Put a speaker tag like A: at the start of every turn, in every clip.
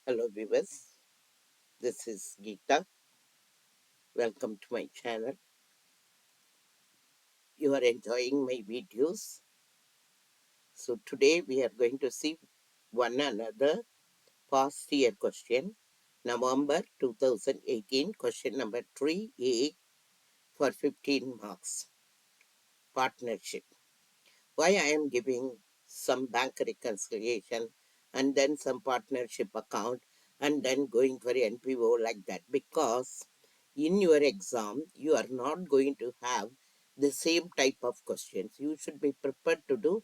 A: Hello viewers, this is Geeta. Welcome to my channel. You are enjoying my videos. So today we are going to see one another past year question. November 2018, question number 3A for 15 marks. Partnership. Why I am giving some bank reconciliation and then some partnership account and then going for NPO like that, because in your exam you are not going to have the same type of questions. You should be prepared to do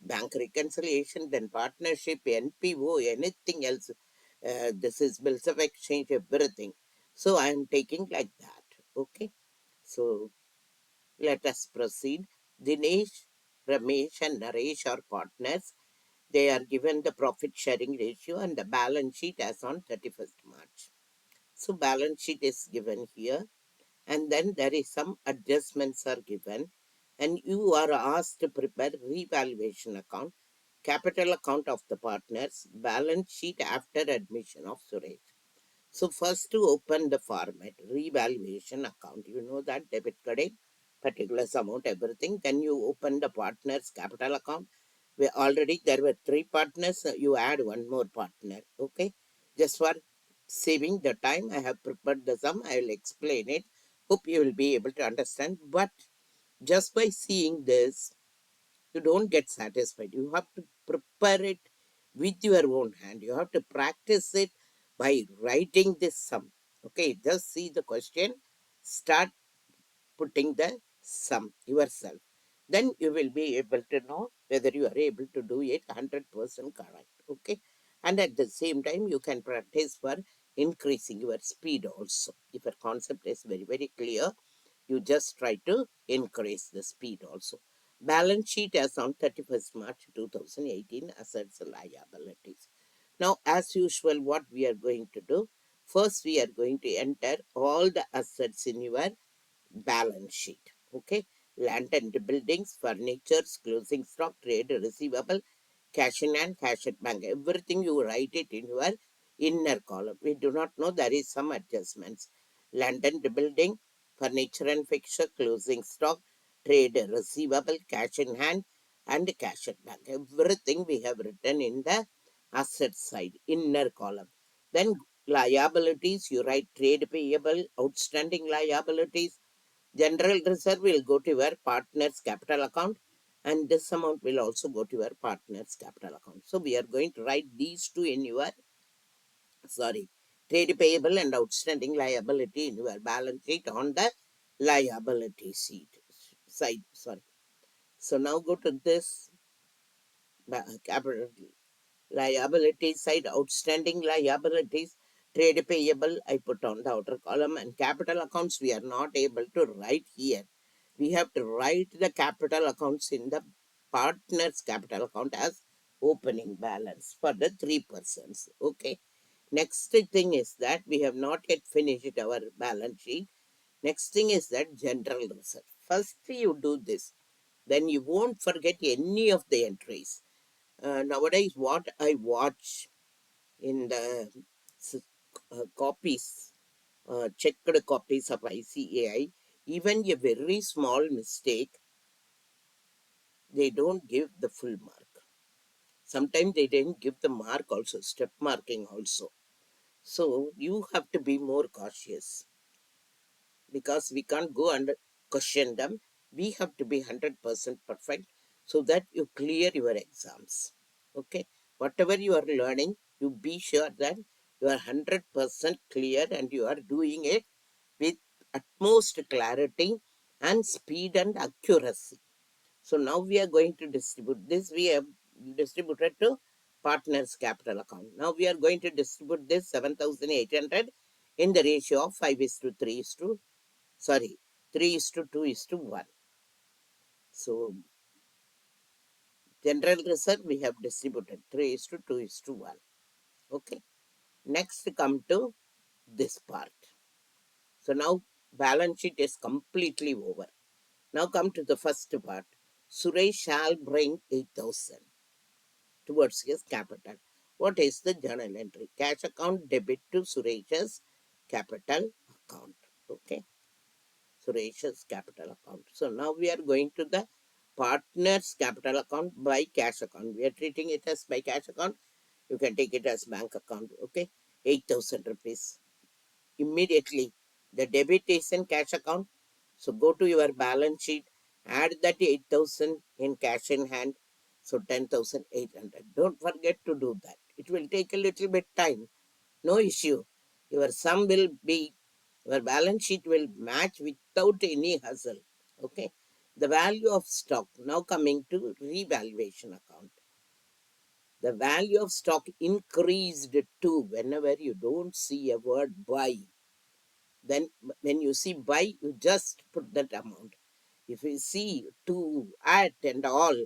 A: bank reconciliation, then partnership, NPO, anything else. This is bills of exchange, everything. So I am taking like that. Okay, so let us proceed. Dinesh, Ramesh, and Naresh are partners. They are given the profit sharing ratio and the balance sheet as on 31st March. So, balance sheet is given here, and then there is some adjustments are given, and you are asked to prepare revaluation account, capital account of the partners, balance sheet after admission of Suresh. So first to open the format, revaluation account, you know that debit credit, particulars amount, everything. Then you open the partner's capital account. We already there were three partners. You add one more partner. Okay, just for saving the time, I have prepared the sum. I will explain it. Hope you will be able to understand. But just by seeing this, you don't get satisfied. You have to prepare it with your own hand. You have to practice it by writing this sum. Okay, just see the question, start putting the sum yourself. Then you will be able to know whether you are able to do it 100% correct. Okay, and at the same time, you can practice for increasing your speed also. If a concept is very, very clear, you just try to increase the speed also. Balance sheet as on 31st March 2018, assets and liabilities. Now, as usual, what we are going to do, first we are going to enter all the assets in your balance sheet. Okay, land and buildings, furniture, closing stock, trade receivable, cash in hand, cash at bank. Everything you write it in your inner column. We do not know, there is some adjustments. Land and building, furniture and fixture, closing stock, trade receivable, cash in hand, and cash at bank. Everything we have written in the asset side, inner column. Then liabilities, you write trade payable, outstanding liabilities. General reserve will go to your partner's capital account, and this amount will also go to your partner's capital account. So we are going to write these two in your, sorry, trade payable and outstanding liability in your balance sheet on the liability sheet side. Sorry. So now go to this capital liability side, outstanding liabilities, trade payable, I put on the outer column, and capital accounts we are not able to write here. We have to write the capital accounts in the partner's capital account as opening balance for the three persons. Okay. Next thing is that we have not yet finished our balance sheet. Next thing is that general reserve. First you do this, then you won't forget any of the entries. Nowadays, what I watch in the copies, checked copies of ICAI, even a very small mistake, they don't give the full mark. Sometimes they didn't give the mark also, step marking also. So you have to be more cautious, because we can't go and question them. We have to be 100% perfect so that you clear your exams. Okay, whatever you are learning, you be sure that you are 100% clear and you are doing it with utmost clarity and speed and accuracy. So now we are going to distribute this. We have distributed to partners capital account. Now we are going to distribute this 7,800 in the ratio of 5 is to 3 is to, sorry, 3 is to 2 is to 1. So general reserve we have distributed 3 is to 2 is to 1. Okay. Next come to this part. So now balance sheet is completely over. Now come to the first part. Suresh shall bring 8,000 towards his capital. What is the journal entry? Cash account debit to Suresh's capital account. Okay, Suresh's capital account. So now we are going to the partner's capital account by cash account. We are treating it as by cash account. You can take it as bank account. Okay, 8,000 rupees. Immediately, the debit is in cash account. So go to your balance sheet, add that 8,000 in cash in hand. So 10,800. Don't forget to do that. It will take a little bit time. No issue. Your sum will be, your balance sheet will match without any hassle. Okay. The value of stock. Now coming to revaluation account. The value of stock increased too whenever you don't see a word buy. Then when you see buy, you just put that amount. If you see to, at and all,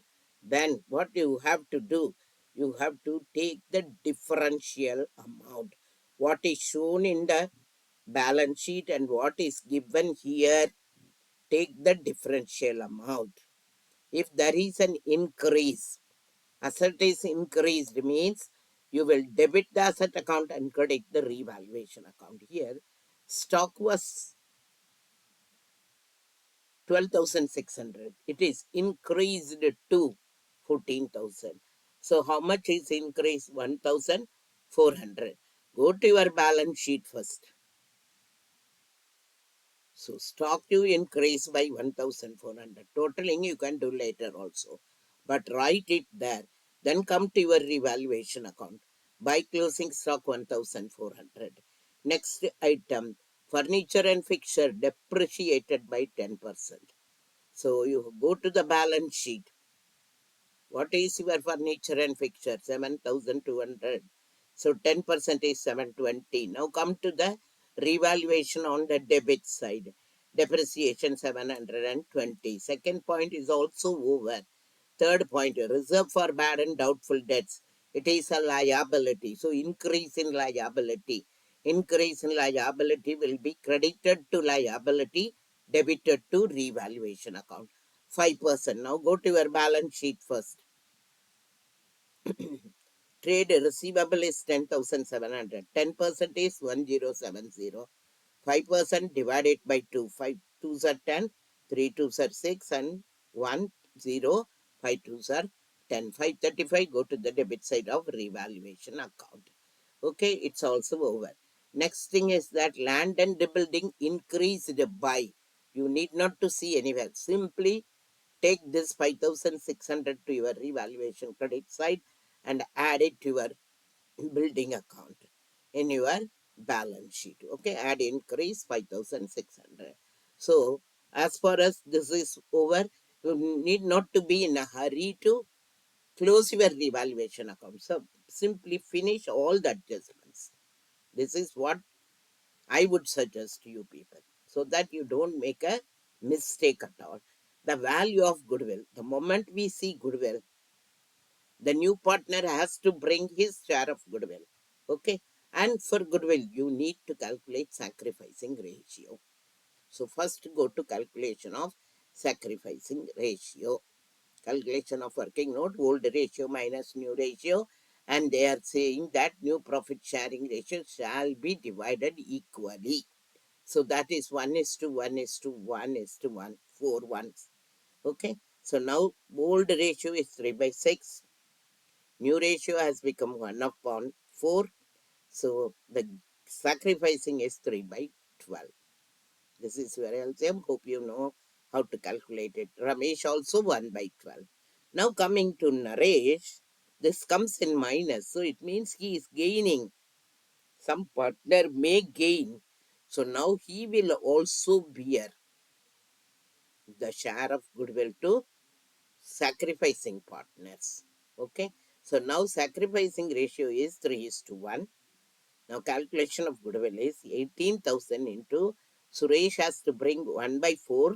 A: then what you have to do, you have to take the differential amount. What is shown in the balance sheet and what is given here, take the differential amount. If there is an increase, asset is increased means you will debit the asset account and credit the revaluation account. Here, stock was 12,600. It is increased to 14,000. So how much is increased? 1,400. Go to your balance sheet first. So stock you increase by 1,400. Totaling you can do later also. But write it there. Then come to your revaluation account. By closing stock 1,400. Next item, furniture and fixture depreciated by 10%. So you go to the balance sheet. What is your furniture and fixture? 7,200. So 10% is 720. Now come to the revaluation on the debit side. Depreciation 720. Second point is also over. Third point, reserve for bad and doubtful debts. It is a liability. So increase in liability. Increase in liability will be credited to liability, debited to revaluation account. 5%. Now go to your balance sheet first. Trade receivable is 10,700. 10% is 1,070. 5% divided by 2. 5 2s are 10, 3 2s are 6, and 1 0. 5 2s are 10. 535 go to the debit side of revaluation account. Okay, it's also over. Next thing is that land and the building increased by. You need not to see anywhere. Simply take this 5,600 to your revaluation credit side and add it to your building account in your balance sheet. Okay, add increase 5,600. So as far as this is over, you need not to be in a hurry to close your revaluation account. So simply finish all the adjustments. This is what I would suggest to you people, so that you don't make a mistake at all. The value of goodwill. The moment we see goodwill, the new partner has to bring his share of goodwill. Okay. And for goodwill, you need to calculate sacrificing ratio. So first go to calculation of sacrificing ratio. Calculation of working note, old ratio minus new ratio. And they are saying that new profit sharing ratio shall be divided equally. So that is 1 is to 1 is to 1 is to 1, 4 ones. Okay. So now old ratio is 3 by 6. New ratio has become 1 upon 4. So the sacrificing is 3 by 12. This is your LCM. Hope you know how to calculate it. Ramesh also 1 by 12. Now coming to Naresh, this comes in minus. So it means he is gaining. Some partner may gain. So now he will also bear the share of goodwill to sacrificing partners. Okay. So now sacrificing ratio is 3 is to 1. Now calculation of goodwill is 18,000 into Suresh has to bring 1 by 4,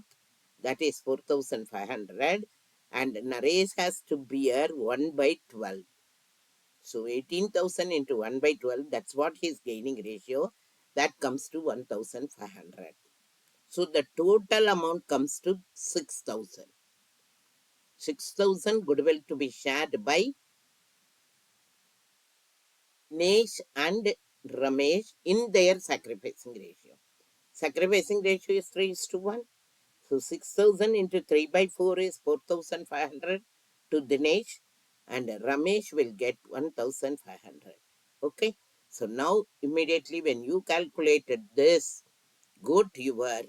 A: that is 4,500, and Naresh has to bear 1 by 12. So 18,000 into 1 by 12, that's what his gaining ratio, that comes to 1,500. So the total amount comes to 6,000. 6,000 goodwill to be shared by Dinesh and Ramesh in their sacrificing ratio. Sacrificing ratio is 3 is to 1. So 6,000 into 3 by 4 is 4,500 to Dinesh, and Ramesh will get 1,500. Okay. So now immediately when you calculated this, go to your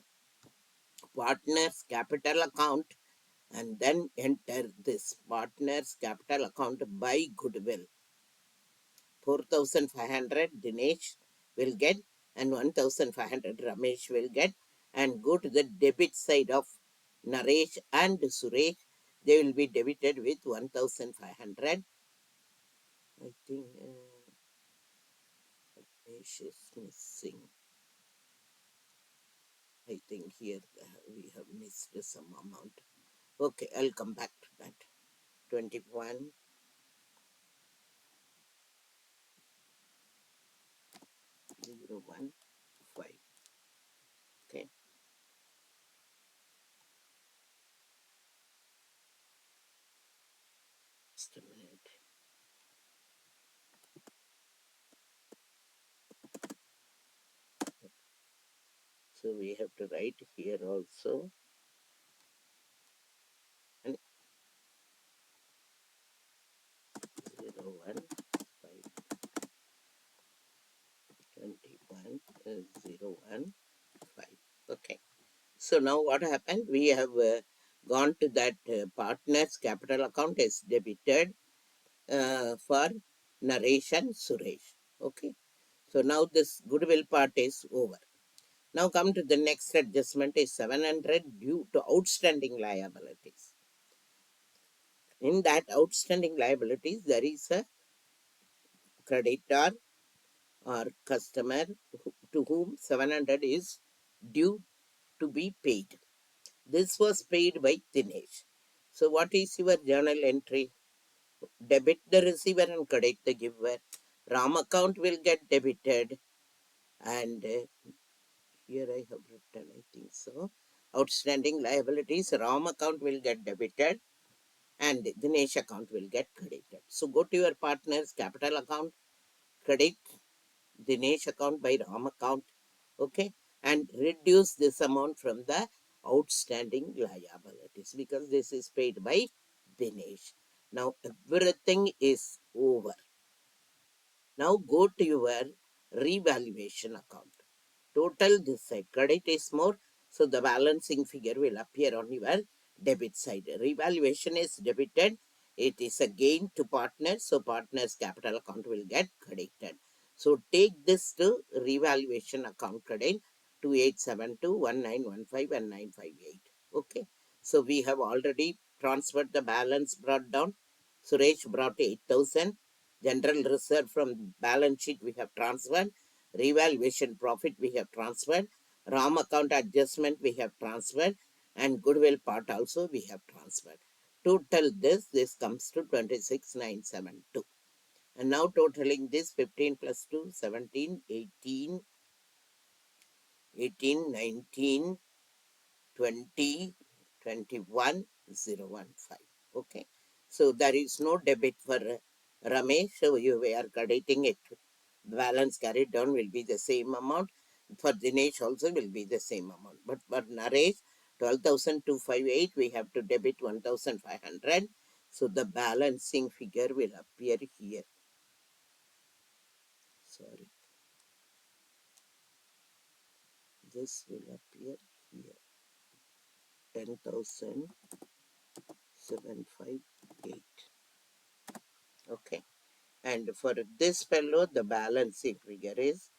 A: partner's capital account and then enter this partner's capital account by goodwill. 4,500 Dinesh will get and 1,500 Ramesh will get, and go to the debit side of Naresh and Suresh. They will be debited with 1,500. I think Ramesh is missing. I think here we have missed some amount. Okay, I'll come back to that. 21, 0, 1, 5. Okay, just a minute. So we have to write here also. And 0, 1, 5, 21, 0, 1, 5. Okay. So now what happened? We have gone to that partner's capital account is debited for narration Suresh. Okay. So now this goodwill part is over. Now come to the next adjustment is 700 due to outstanding liabilities. In that outstanding liabilities, there is a creditor or customer to whom 700 is due to be paid. This was paid by Dinesh. So what is your journal entry? Debit the receiver and credit the giver. Ram account will get debited, and here I have written, I think so. Outstanding liabilities, Ram account will get debited and Dinesh account will get credited. So go to your partner's capital account, credit Dinesh account by Ram account, okay, and reduce this amount from the outstanding liabilities because this is paid by Dinesh. Now everything is over. Now go to your revaluation account. Total this side, credit is more, so the balancing figure will appear on your debit side. Revaluation is debited, it is a gain to partners, so partners capital account will get credited. So take this to revaluation account credit 2872 1915 and 958. Okay, so we have already transferred the balance brought down. Suresh brought 8,000. General reserve from balance sheet we have transferred. Revaluation profit we have transferred. Ram account adjustment we have transferred. And goodwill part also we have transferred. Total this comes to 26,972. And now totaling this 15 plus 2, 17, 18, 18, 19, 20, 21, 015. Okay. So there is no debit for Ramesh. So you are crediting it. Balance carried down will be the same amount. For Dinesh also will be the same amount. But for Naresh, 12,258, we have to debit 1,500. So the balancing figure will appear here. Sorry. This will appear here. 10,758. Okay. And for this fellow, the balancing figure is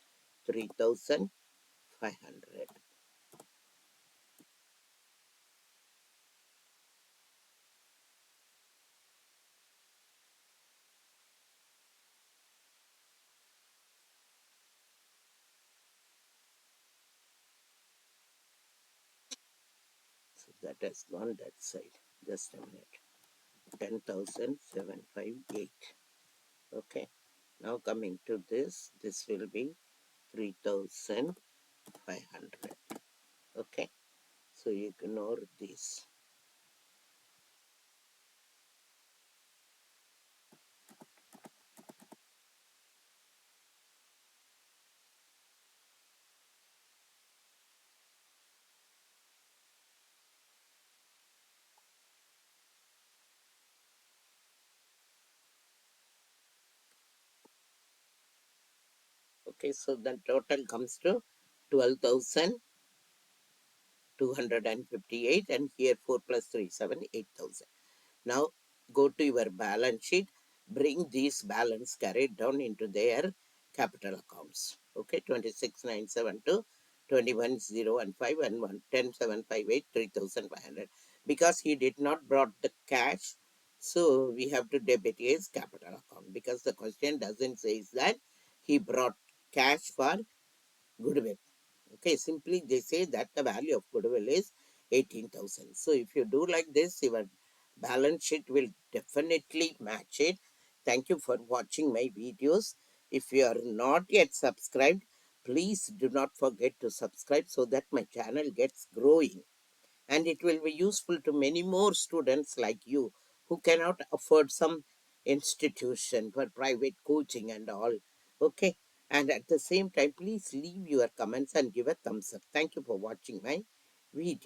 A: 3,500. So that has gone that side. Just a minute. 10,758. Okay. Now coming to this will be 3,500. Okay. So ignore this. Okay, so the total comes to 12,258, and here 4 plus 3, 7, 8,000. Now go to your balance sheet, bring these balance carried down into their capital accounts. Okay, 26,972, 21,015, and 110,758, 3,500. Because he did not brought the cash, so we have to debit his capital account, because the question doesn't say that he brought cash for goodwill. Okay, simply they say that the value of goodwill is 18,000. So if you do like this, your balance sheet will definitely match it. Thank you for watching my videos. If you are not yet subscribed, please do not forget to subscribe so that my channel gets growing, and it will be useful to many more students like you who cannot afford some institution for private coaching and all. Okay, and at the same time, please leave your comments and give a thumbs up. Thank you for watching my video.